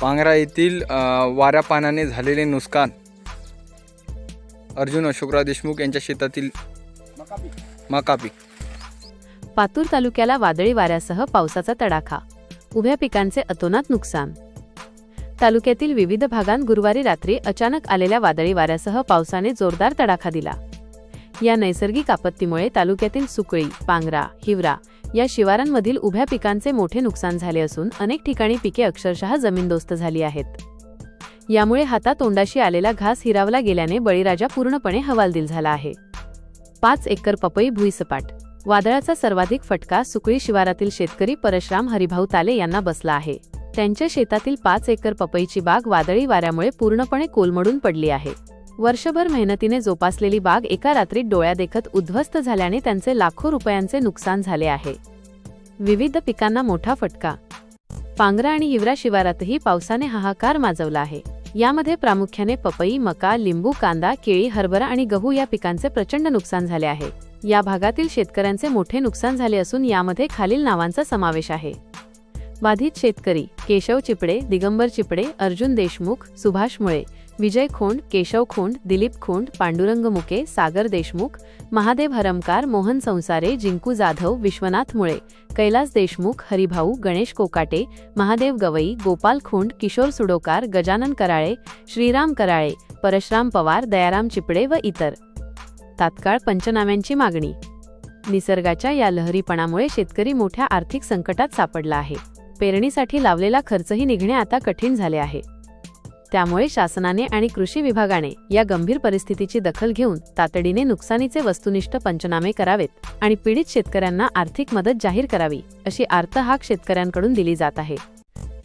पांगरा येथील वाऱ्या पाण्याने झालेले नुकसान। अर्जुन अशोकराव देशमुख यांच्या शेतातील मका पीक। पातूर तालुक्याला वादळी वाऱ्यासह पावसाचा तडाखा, उभ्या पिकांचे अतोनात नुकसान। तालुक्यातील विविध भागांत गुरुवारी रात्री अचानक आलेल्या वादळी वाऱ्यासह पावसाने जोरदार तडाखा दिला। या नैसर्गिक आपत्तीमुळे तालुक्यातील सुकळी, पांगरा, हिवरा या शिवारांमधील उभ्या पिकांचे मोठे नुकसान झाले असून अनेक ठिकाणी पिके अक्षरशः जमीनदोस्त झाली आहेत। यामुळे हातातोंडाशी आलेला घास हिरावला गेल्याने बळीराजा पूर्णपणे हवालदिल झाला आहे। 5 एकर पपई भुईसपाट। वादळाचा सर्वाधिक फटका सुकळी शिवारातील शेतकरी परशुराम हरिभाऊ ताले यांना बसला आहे। त्यांच्या शेतातील 5 एकर पपईची बाग वादळी वाऱ्यामुळे पूर्णपणे कोलमडून पडली आहे। वर्षभर मेहनतीने जोपासलेली बाग एका रात्रीत डोळ्यादेखत उद्ध्वस्त झाल्याने त्यांचे लाखो रुपयांचे नुकसान झाले आहे। विविध पिकांना मोठा फटका। पांगरा आणि हिवरा शिवारातही पावसाने हाहाकार माजवला आहे। यामध्ये प्रामुख्याने पपई, मका, लिंबू, कांदा, केळी, हरभरा आणि गहू या पिकांचे प्रचंड नुकसान झाले आहे। या भागातील शेतकऱ्यांचे मोठे नुकसान झाले असून यामध्ये खालील नावांचा समावेश आहे। बाधित शेतकरी: केशव चिपडे, दिगंबर चिपडे, अर्जुन देशमुख, सुभाष मुळे, विजय खोंड, केशव खोंड, दिलीप खोंड, पांडुरंग मुके, सागर देशमुख, महादेव हरमकार, मोहन संसारे, जिंकू जाधव, विश्वनाथ मुळे, कैलास देशमुख, हरिभाऊ, गणेश कोकाटे, महादेव गवई, गोपाल खोंड, किशोर सुडोकार, गजानन कराळे, श्रीराम कराळे, परशुराम पवार, दयाराम चिपडे व इतर। तात्काळ पंचनाम्यांची मागणी। निसर्गाच्या या लहरीपणामुळे शेतकरी मोठ्या आर्थिक संकटात सापडला आहे। पेरणीसाठी लावलेला खर्चही निघणे आता कठीण झाले आहे। त्यामुळे शासनाने आणि कृषी विभागाने या गंभीर परिस्थितीची दखल घेऊन तातडीने नुकसानीचे वस्तुनिष्ठ पंचनामे करावेत आणि पीडित शेतकऱ्यांना आर्थिक मदत जाहीर करावी, अशी आर्त हाक शेतकऱ्यांकडून दिली जात आहे।